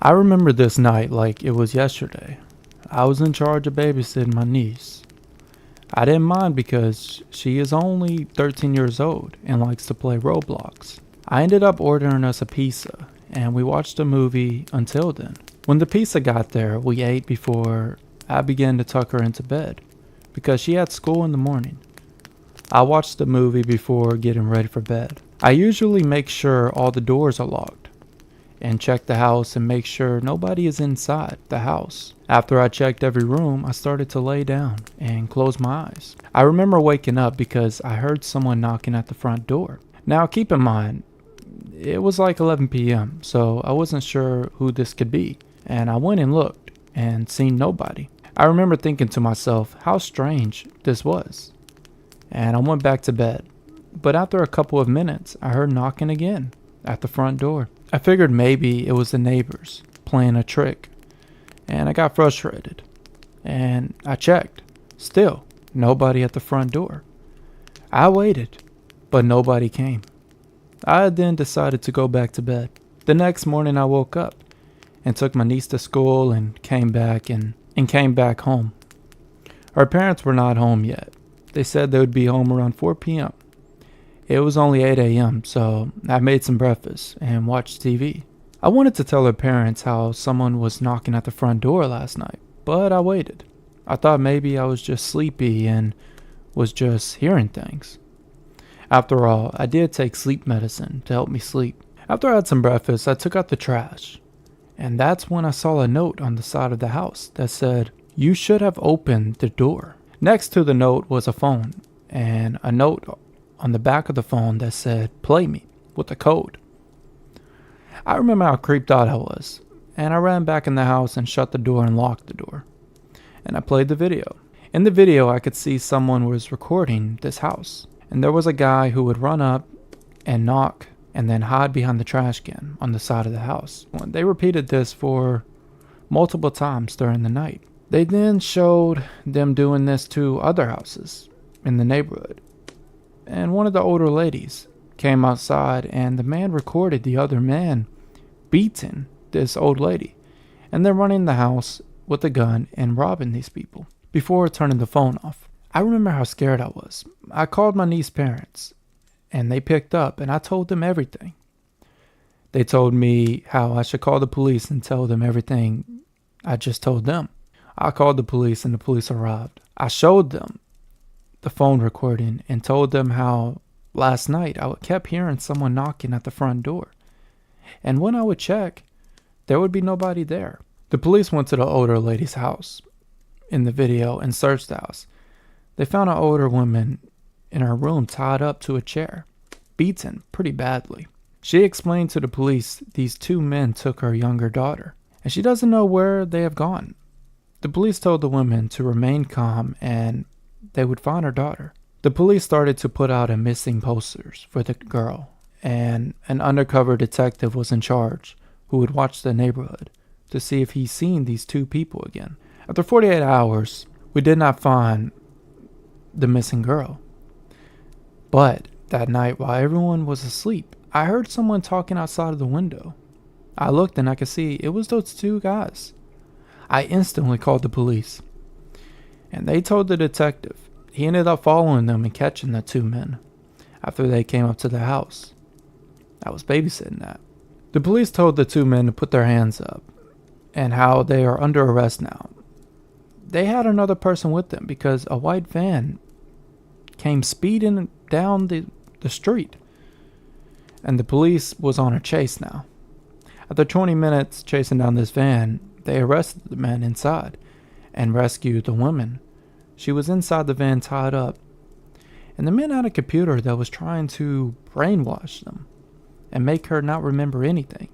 I remember this night like it was yesterday. I was in charge of babysitting my niece. I didn't mind because she is only 13 years old and likes to play Roblox. I ended up ordering us a pizza and we watched a movie until then. When the pizza got there, we ate before I began to tuck her into bed because she had school in the morning. I watched the movie before getting ready for bed. I usually make sure all the doors are locked and check the house and make sure nobody is inside the house. After I checked every room, I started to lay down and close my eyes. I remember waking up because I heard someone knocking at the front door. Now keep in mind, it was like 11 p.m., so I wasn't sure who this could be, and I went and looked and seen nobody. I remember thinking to myself how strange this was, and I went back to bed. But after a couple of minutes, I heard knocking again at the front door. I figured maybe it was the neighbors playing a trick, and I got frustrated, and I checked. Still, nobody at the front door. I waited, but nobody came. I then decided to go back to bed. The next morning I woke up and took my niece to school and came back home. Her parents were not home yet. They said they would be home around 4 p.m. It was only 8 a.m., so I made some breakfast and watched TV. I wanted to tell her parents how someone was knocking at the front door last night, but I waited. I thought maybe I was just sleepy and was just hearing things. After all, I did take sleep medicine to help me sleep. After I had some breakfast, I took out the trash, and that's when I saw a note on the side of the house that said, "You should have opened the door." Next to the note was a phone, and a note on the back of the phone that said, "Play me," with a code. I remember how creeped out I was, and I ran back in the house and shut the door and locked the door. And I played the video. In the video, I could see someone was recording this house, and there was a guy who would run up and knock and then hide behind the trash can on the side of the house. They repeated this for multiple times during the night. They then showed them doing this to other houses in the neighborhood. And one of the older ladies came outside, and the man recorded the other man beating this old lady and then running the house with a gun and robbing these people before turning the phone off. I remember how scared I was. I called my niece's parents and they picked up, and I told them everything. They told me how I should call the police and tell them everything I just told them. I called the police and the police arrived. I showed them the phone recording and told them how last night I kept hearing someone knocking at the front door. And when I would check, there would be nobody there. The police went to the older lady's house in the video and searched the house. They found an older woman in her room tied up to a chair, beaten pretty badly. She explained to the police these two men took her younger daughter, and she doesn't know where they have gone. The police told the women to remain calm and they would find her daughter. The police started to put out a missing posters for the girl, and an undercover detective was in charge who would watch the neighborhood to see if he's seen these two people again. After 48 hours, we did not find the missing girl. But that night, while everyone was asleep, I heard someone talking outside of the window. I looked and I could see it was those two guys. I instantly called the police, and they told the detective. He ended up following them and catching the two men after they came up to the house. I was babysitting that. The police told the two men to put their hands up and how they are under arrest now. They had another person with them because a white van came speeding down the street, and the police was on a chase now. After 20 minutes chasing down this van, they arrested the men inside and rescued the woman. She was inside the van tied up, and the men had a computer that was trying to brainwash them and make her not remember anything.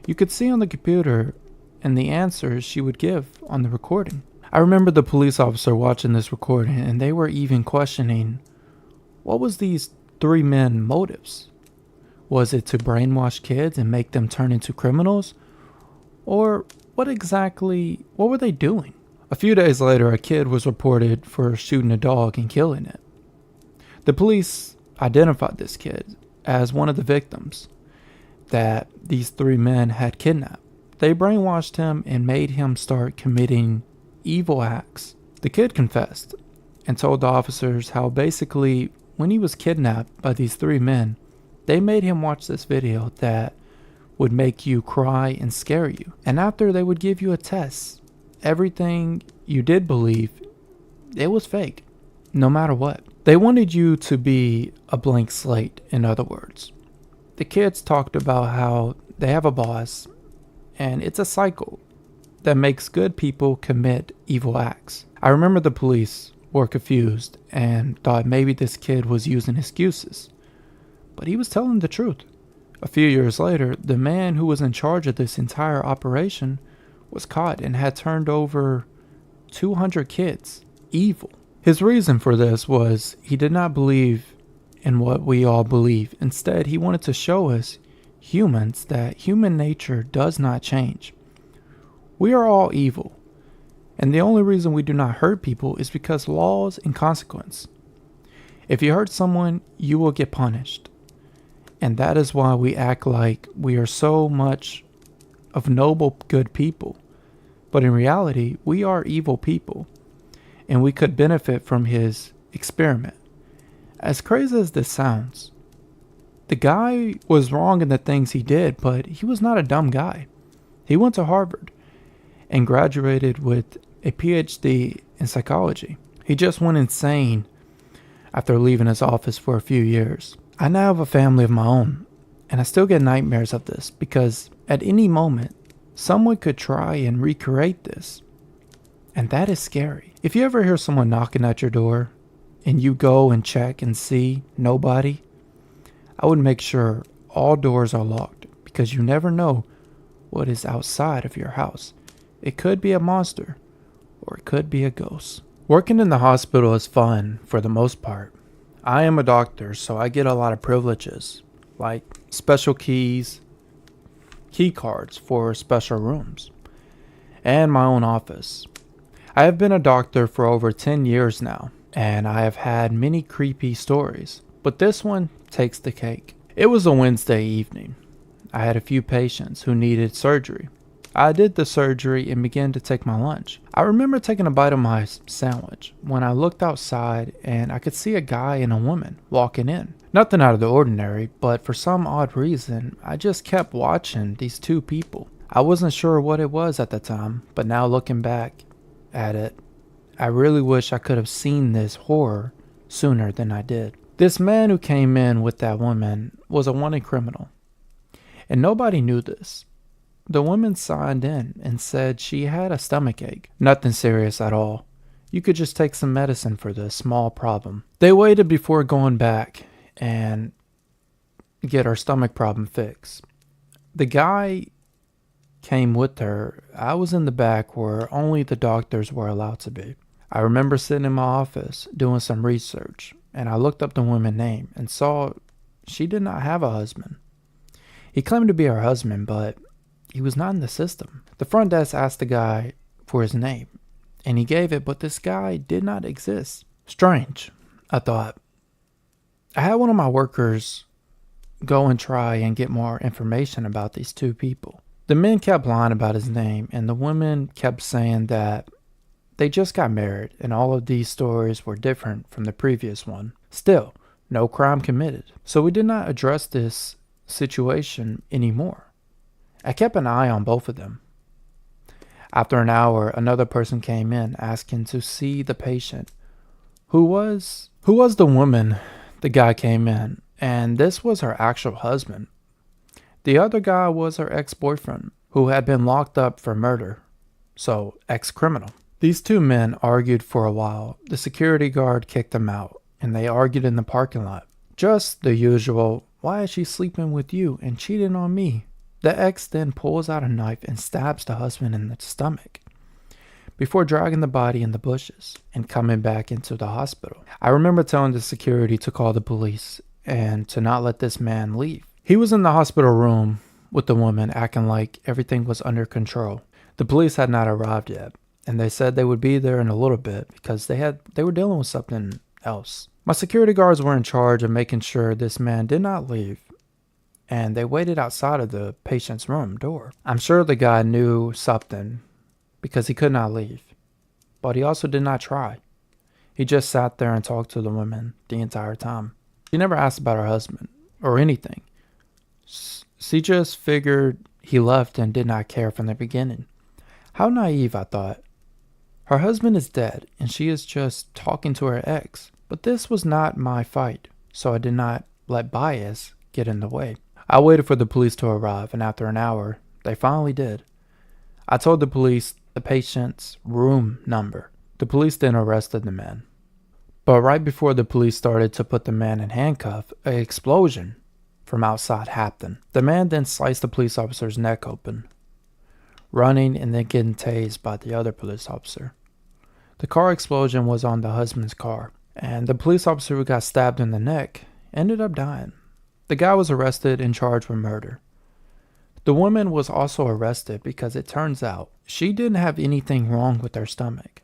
You could see on the computer and the answers she would give on the recording. I remember the police officer watching this recording, and they were even questioning what was these three men motives. Was it to brainwash kids and make them turn into criminals? Or what were they doing? A few days later, a kid was reported for shooting a dog and killing it. The police identified this kid as one of the victims that these three men had kidnapped They brainwashed him and made him start committing evil acts. The kid confessed and told the officers how basically when he was kidnapped by these three men, they made him watch this video that would make you cry and scare you. And after, they would give you a test. Everything you did believe, it was fake, no matter what. They wanted you to be a blank slate, in other words. The kids talked about how they have a boss, and it's a cycle that makes good people commit evil acts. I remember the police were confused and thought maybe this kid was using excuses, but he was telling the truth. A few years later, the man who was in charge of this entire operation was caught and had turned over 200 kids evil. His reason for this was he did not believe in what we all believe. Instead, he wanted to show us humans that human nature does not change. We are all evil, and the only reason we do not hurt people is because laws and consequence. If you hurt someone, you will get punished. And that is why we act like we are so much of noble, good people. But in reality, we are evil people, and we could benefit from his experiment. As crazy as this sounds, the guy was wrong in the things he did, but he was not a dumb guy. He went to Harvard and graduated with a PhD in psychology. He just went insane after leaving his office for a few years. I now have a family of my own, and I still get nightmares of this because at any moment, someone could try and recreate this. And that is scary. If you ever hear someone knocking at your door and you go and check and see nobody, I would make sure all doors are locked because you never know what is outside of your house. It could be a monster or it could be a ghost. Working in the hospital is fun for the most part. I am a doctor, so I get a lot of privileges, like special keys, key cards for special rooms, and my own office. I have been a doctor for over 10 years now, and I have had many creepy stories, but this one takes the cake. It was a Wednesday evening. I had a few patients who needed surgery. I did the surgery and began to take my lunch. I remember taking a bite of my sandwich when I looked outside and I could see a guy and a woman walking in. Nothing out of the ordinary, but for some odd reason, I just kept watching these two people. I wasn't sure what it was at the time, but now looking back at it, I really wish I could have seen this horror sooner than I did. This man who came in with that woman was a wanted criminal, and nobody knew this. The woman signed in and said she had a stomach ache. Nothing serious at all. You could just take some medicine for this small problem. They waited before going back and get her stomach problem fixed. The guy came with her. I was in the back where only the doctors were allowed to be. I remember sitting in my office doing some research, and I looked up the woman's name and saw she did not have a husband. He claimed to be her husband, but he was not in the system. The front desk asked the guy for his name, and he gave it, but this guy did not exist. Strange, I thought. I had one of my workers go and try and get more information about these two people. The men kept lying about his name, and the women kept saying that they just got married, and all of these stories were different from the previous one. Still, no crime committed. So we did not address this situation anymore. I kept an eye on both of them. After an hour, another person came in asking to see the patient. Who was the woman? The guy came in, and this was her actual husband. The other guy was her ex-boyfriend, who had been locked up for murder, so ex-criminal. These two men argued for a while. The security guard kicked them out, and they argued in the parking lot. Just the usual, why is she sleeping with you and cheating on me? The ex then pulls out a knife and stabs the husband in the stomach before dragging the body in the bushes and coming back into the hospital. I remember telling the security to call the police and to not let this man leave. He was in the hospital room with the woman acting like everything was under control. The police had not arrived yet, and they said they would be there in a little bit because they were dealing with something else. My security guards were in charge of making sure this man did not leave. and they waited outside of the patient's room door. I'm sure the guy knew something because he could not leave, but he also did not try. He just sat there and talked to the woman the entire time. She never asked about her husband or anything. She just figured he left and did not care from the beginning. How naive, I thought. Her husband is dead and she is just talking to her ex. But this was not my fight, so I did not let bias get in the way. I waited for the police to arrive, and after an hour, they finally did. I told the police the patient's room number. The police then arrested the man. But right before the police started to put the man in handcuffs, an explosion from outside happened. The man then sliced the police officer's neck open, running and then getting tased by the other police officer. The car explosion was on the husband's car, and the police officer who got stabbed in the neck ended up dying. The guy was arrested and charged with murder. The woman was also arrested because it turns out she didn't have anything wrong with her stomach,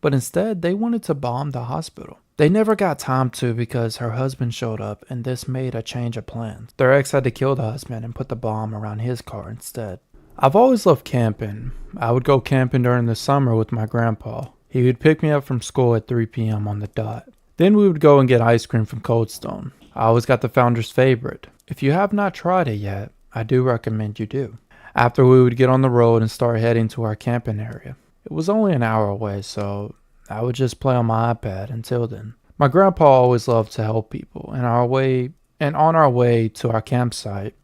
but instead they wanted to bomb the hospital. They never got time to because her husband showed up, and this made a change of plans. Their ex had to kill the husband and put the bomb around his car instead. I've always loved camping. I would go camping during the summer with my grandpa. He would pick me up from school at 3 p.m. on the dot. Then we would go and get ice cream from Cold Stone. I always got the founder's favorite. If you have not tried it yet, I do recommend you do. After we would get on the road and start heading to our camping area. It was only an hour away, so I would just play on my iPad until then. My grandpa always loved to help people, and on our way to our campsite,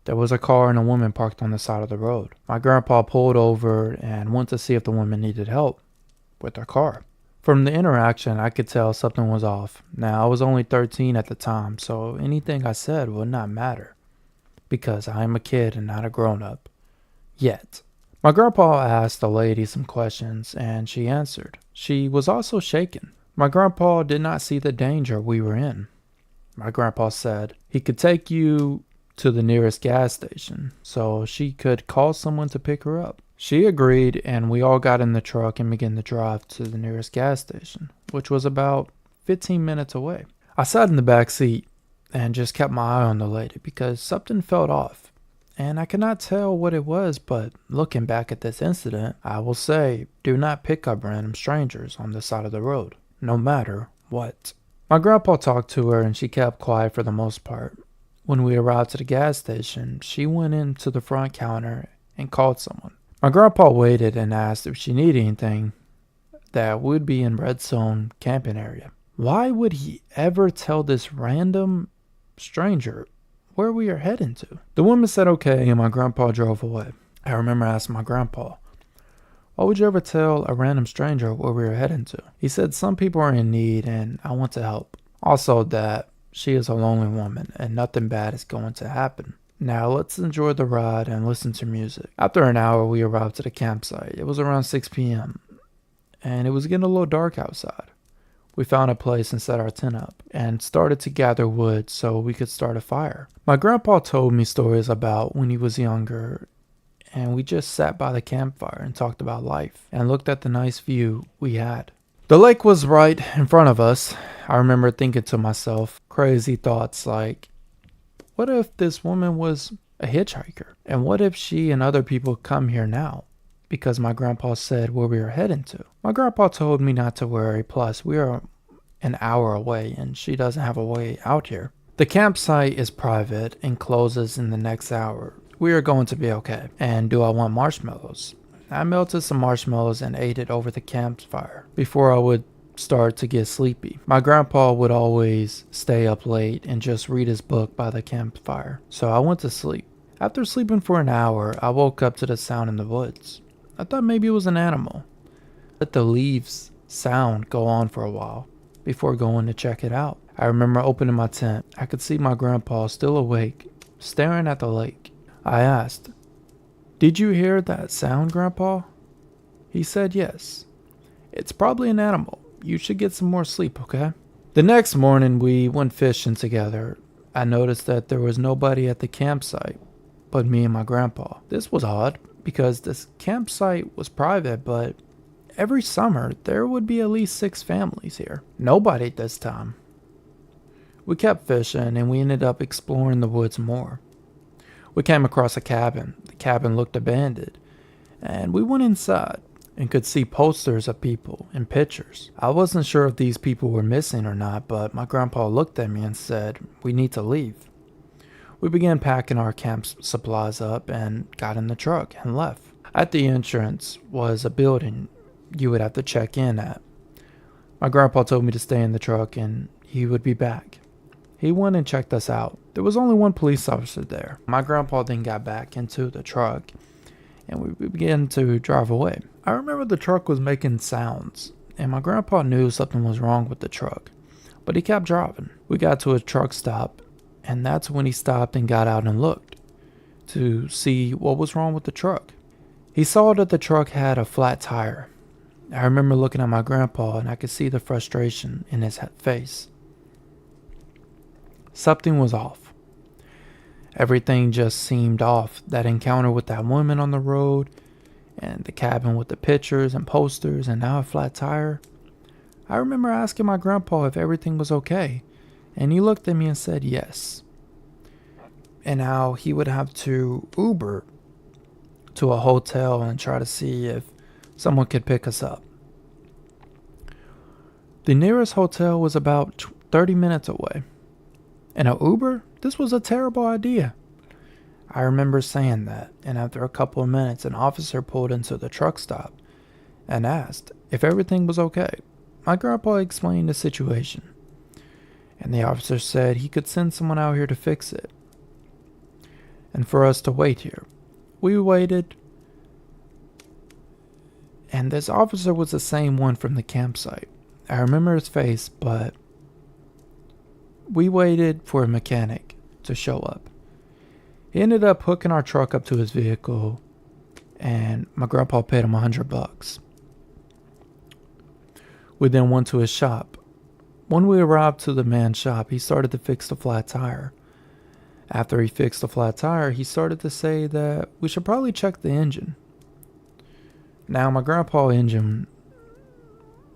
there was a car and a woman parked on the side of the road. My grandpa pulled over and went to see if the woman needed help with her car. From the interaction, I could tell something was off. Now, I was only 13 at the time, so anything I said would not matter, because I am a kid and not a grown-up. Yet. My grandpa asked the lady some questions, and she answered. She was also shaken. My grandpa did not see the danger we were in. My grandpa said he could take you to the nearest gas station, so she could call someone to pick her up. She agreed, and we all got in the truck and began to drive to the nearest gas station, which was about 15 minutes away. I sat in the back seat and just kept my eye on the lady because something felt off, and I could not tell what it was, but looking back at this incident, I will say, do not pick up random strangers on the side of the road, no matter what. My grandpa talked to her, and she kept quiet for the most part. When we arrived to the gas station, she went into the front counter and called someone. My grandpa waited and asked if she needed anything that would be in red zone camping area. Why would he ever tell this random stranger where we are heading to? The woman said okay, and my grandpa drove away. I remember asking my grandpa, why would you ever tell a random stranger where we were heading to? He said some people are in need and I want to help. Also that she is a lonely woman and nothing bad is going to happen. Now let's enjoy the ride and listen to music. After an hour, we arrived to the campsite. It was around 6 p.m. and it was getting a little dark outside. We found a place and set our tent up and started to gather wood so we could start a fire. My grandpa told me stories about when he was younger, and we just sat by the campfire and talked about life and looked at the nice view we had. The lake was right in front of us. I remember thinking to myself crazy thoughts like, what if this woman was a hitchhiker? And what if she and other people come here now? Because my grandpa said where we were heading to. My grandpa told me not to worry, plus we are an hour away and she doesn't have a way out here. The campsite is private and closes in the next hour. We are going to be okay. And do I want marshmallows? I melted some marshmallows and ate it over the campfire before I would start to get sleepy. My grandpa would always stay up late and just read his book by the campfire, so I went to sleep. After sleeping for an hour, I woke up to the sound in the woods. I thought maybe it was an animal. Let the leaves sound go on for a while before going to check it out. I remember opening my tent. I could see my grandpa still awake, staring at the lake. I asked, "Did you hear that sound, Grandpa?" He said yes. "It's probably an animal. You should get some more sleep, okay?" The next morning, we went fishing together. I noticed that there was nobody at the campsite but me and my grandpa. This was odd because this campsite was private, but every summer there would be at least 6 families here. Nobody this time. We kept fishing and we ended up exploring the woods more. We came across a cabin. The cabin looked abandoned, and we went inside and could see posters of people and pictures. I wasn't sure if these people were missing or not, but my grandpa looked at me and said, "We need to leave." We began packing our camp supplies up and got in the truck and left. At the entrance was a building you would have to check in at. My grandpa told me to stay in the truck and he would be back. He went and checked us out. There was only one police officer there. My grandpa then got back into the truck and we began to drive away. I remember the truck was making sounds and my grandpa knew something was wrong with the truck, but he kept driving. We got to a truck stop and that's when he stopped and got out and looked to see what was wrong with the truck. He saw that the truck had a flat tire. I remember looking at my grandpa and I could see the frustration in his face. Something was off. Everything just seemed off. That encounter with that woman on the road, and the cabin with the pictures and posters, and now a flat tire. I remember asking my grandpa if everything was okay, and he looked at me and said yes. And now he would have to Uber to a hotel and try to see if someone could pick us up. The nearest hotel was about 30 minutes away. And an Uber? This was a terrible idea. I remember saying that, and after a couple of minutes, an officer pulled into the truck stop and asked if everything was okay. My grandpa explained the situation, and the officer said he could send someone out here to fix it, and for us to wait here. We waited, and this officer was the same one from the campsite. I remember his face, but we waited for a mechanic to show up. He ended up hooking our truck up to his vehicle, and my grandpa paid him $100. We then went to his shop. When we arrived to the man's shop, he started to fix the flat tire. After he fixed the flat tire, he started to say that we should probably check the engine. Now, my grandpa's engine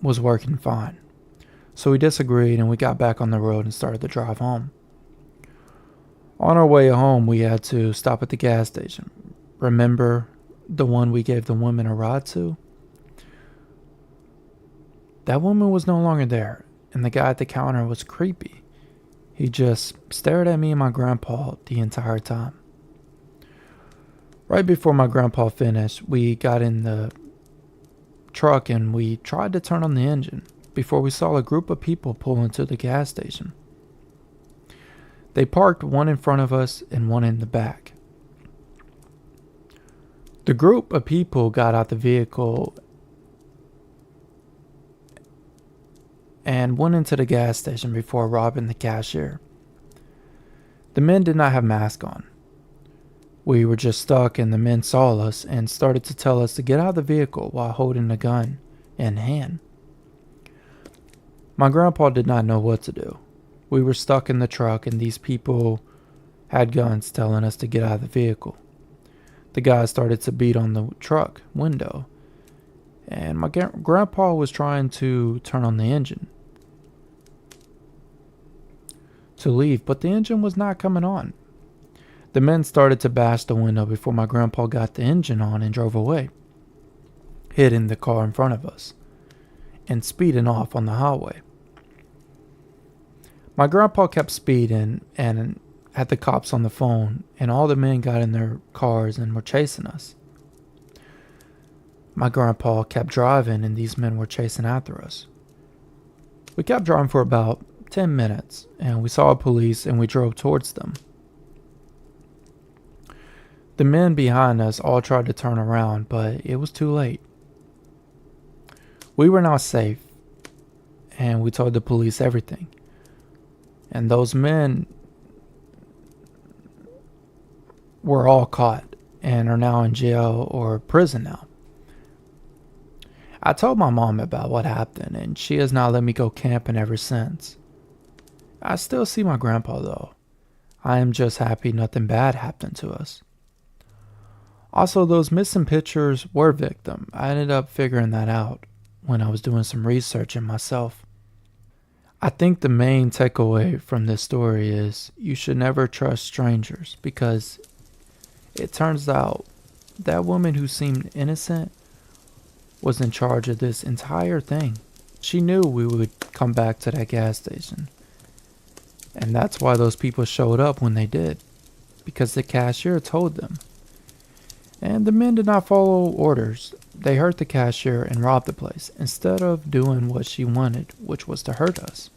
was working fine, so we disagreed and we got back on the road and started to drive home. On our way home, we had to stop at the gas station. Remember the one we gave the woman a ride to? That woman was no longer there, and the guy at the counter was creepy. He just stared at me and my grandpa the entire time. Right before my grandpa finished, we got in the truck and we tried to turn on the engine before we saw a group of people pull into the gas station. They parked one in front of us and one in the back. The group of people got out the vehicle and went into the gas station before robbing the cashier. The men did not have masks on. We were just stuck and the men saw us and started to tell us to get out of the vehicle while holding a gun in hand. My grandpa did not know what to do. We were stuck in the truck and these people had guns telling us to get out of the vehicle. The guy started to beat on the truck window and my grandpa was trying to turn on the engine to leave, but the engine was not coming on. The men started to bash the window before my grandpa got the engine on and drove away, hitting the car in front of us and speeding off on the highway. My grandpa kept speeding and had the cops on the phone, and all the men got in their cars and were chasing us. My grandpa kept driving and these men were chasing after us. We kept driving for about 10 minutes and we saw police and we drove towards them. The men behind us all tried to turn around, but it was too late. We were now safe and we told the police everything. And those men were all caught and are now in jail or prison now. I told my mom about what happened and she has not let me go camping ever since. I still see my grandpa though. I am just happy nothing bad happened to us. Also, those missing pictures were victim. I ended up figuring that out when I was doing some research in myself. I think the main takeaway from this story is you should never trust strangers, because it turns out that woman who seemed innocent was in charge of this entire thing. She knew we would come back to that gas station. And that's why those people showed up when they did, because the cashier told them. And the men did not follow orders. They hurt the cashier and robbed the place instead of doing what she wanted, which was to hurt us.